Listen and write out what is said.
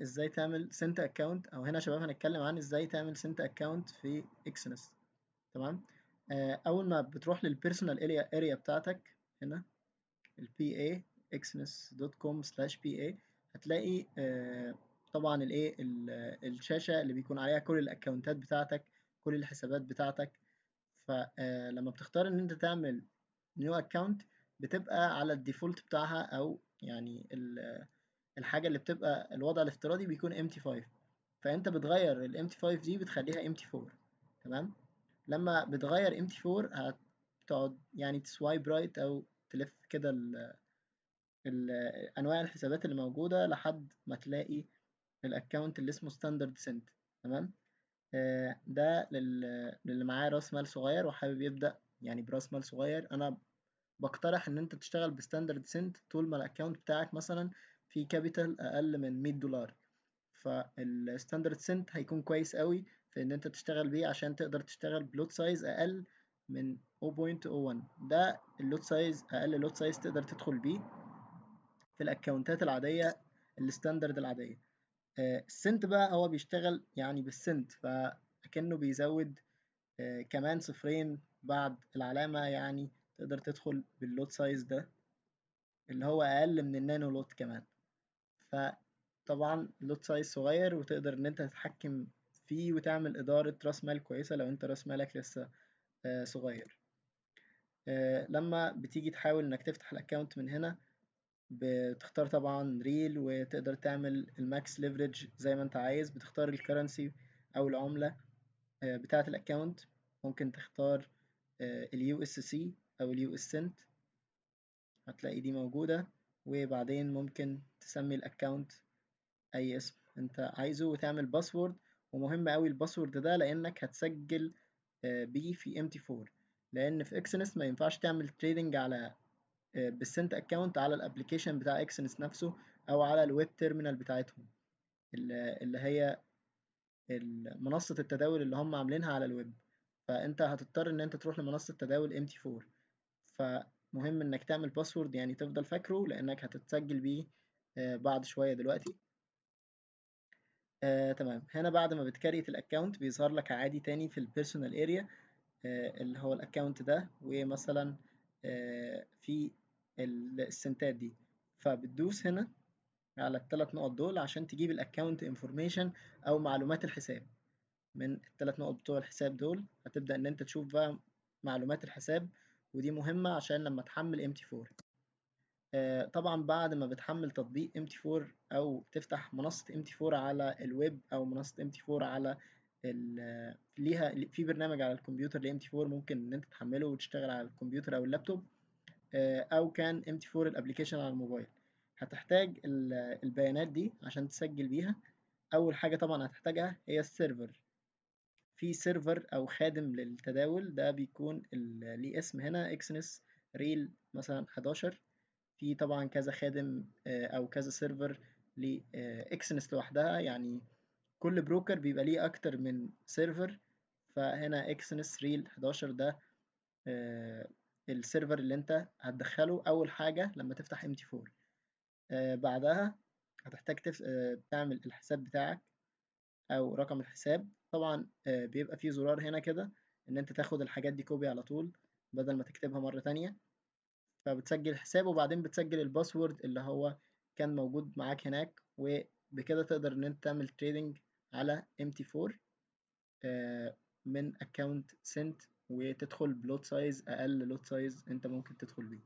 ازاي تعمل سنت اكونت، او هنا يا شباب هنتكلم عن ازاي تعمل سنت اكونت في اكسنس. تمام. اول ما بتروح للبيرسونال اريا بتاعتك هنا الPA exynos.com/PA هتلاقي طبعا الايه الشاشة اللي بيكون عليها كل الاكونتات بتاعتك، كل الحسابات بتاعتك. فلما بتختار ان انت تعمل نيو اكونت بتبقى على الديفولت بتاعها، او يعني الحاجة اللي بتبقى الوضع الافتراضي بيكون empty5، فانت بتغير الempty5 دي بتخليها empty4. تمام. لما بتغير empty4 هتقعد يعني تسوايب رايت او تلف كده انواع الحسابات اللي موجودة لحد ما تلاقي الاكونت اللي اسمه ستاندرد سنت. تمام. ده للي معاه راس مال صغير وحابب يبدأ يعني براس مال صغير. انا بقترح ان انت تشتغل بستاندرد سنت طول ما الاكونت بتاعك مثلا في كابيتال اقل من $100. فالستاندرد سنت هيكون كويس قوي في ان انت تشتغل بيه عشان تقدر تشتغل بلوت سايز اقل من 0.01. ده اللوت سايز، اقل لوت سايز تقدر تدخل بيه في الاكونتات العاديه الستاندرد العاديه. السنت بقى هو بيشتغل يعني بالسنت، فكأنه بيزود كمان صفرين بعد العلامة، يعني تقدر تدخل باللوت سايز ده اللي هو أقل من النانو لوت كمان. فطبعا اللوت سايز صغير وتقدر إن أنت تتحكم فيه وتعمل إدارة رأس مال كويسة لو أنت رأس مالك لسه صغير. لما بتيجي تحاول إنك تفتح الأكاونت من هنا بتختار طبعا ريل، وتقدر تعمل الماكس ليفريج زي ما انت عايز. بتختار الكرنسي او العملة بتاعة الاكونت، ممكن تختار اليو اس سي او اليو اس سنت، هتلاقي دي موجودة. وبعدين ممكن تسمي الاكونت اي اسم انت عايزه وتعمل باسورد. ومهم قوي الباسورد ده لانك هتسجل بيه في MT4، لان في اكسنس ما ينفعش تعمل تريدنج على بالسنت اكونت على الابلكيشن بتاع اكسنس نفسه او على الويب تيرمينال بتاعتهم اللي هي منصة التداول اللي هم عاملينها على الويب. فانت هتضطر ان انت تروح لمنصة تداول MT4. فمهم انك تعمل باسورد يعني تفضل فاكره لانك هتتسجل بيه بعد شوية دلوقتي. تمام. هنا بعد ما بتكريت الاكونت بيظهر لك عادي تاني في البيرسونال اريا اللي هو الاكونت ده، ومثلا في السنتات دي. فبتدوس هنا على الثلاث نقط دول عشان تجيب الاكونت انفورميشن او معلومات الحساب. من الثلاث نقط بتوع الحساب دول هتبدأ ان انت تشوف بقى معلومات الحساب، ودي مهمة عشان لما تحمل MT4. طبعا بعد ما بتحمل تطبيق MT4 او تفتح منصة MT4 على الويب او منصة MT4 على ليها في برنامج على الكمبيوتر ل MT4 ممكن ان انت تحمله وتشتغل على الكمبيوتر او اللابتوب، او كان MT4 الابليكيشن على الموبايل. هتحتاج البيانات دي عشان تسجل بيها. اول حاجة طبعا هتحتاجها هي السيرفر. في سيرفر او خادم للتداول ده بيكون ليه اسم هنا اكسنس ريل مثلا 11. في طبعا كذا خادم او كذا سيرفر لاكسنس لوحدها، يعني كل بروكر بيبقى ليه اكتر من سيرفر. فهنا اكسنس ريل 11 ده السيرفر اللي انت هتدخله اول حاجة لما تفتح MT4. بعدها هتحتاج تعمل الحساب بتاعك او رقم الحساب. طبعا بيبقى فيه زرار هنا كده ان انت تاخد الحاجات دي كوبي على طول بدل ما تكتبها مرة تانية. فبتسجل الحساب وبعدين بتسجل الباسورد اللي هو كان موجود معاك هناك، وبكده تقدر ان انت تعمل تريدنج على MT4 من اكونت سنت، وتدخل بلوت سايز اقل لوت سايز انت ممكن تدخل بيه.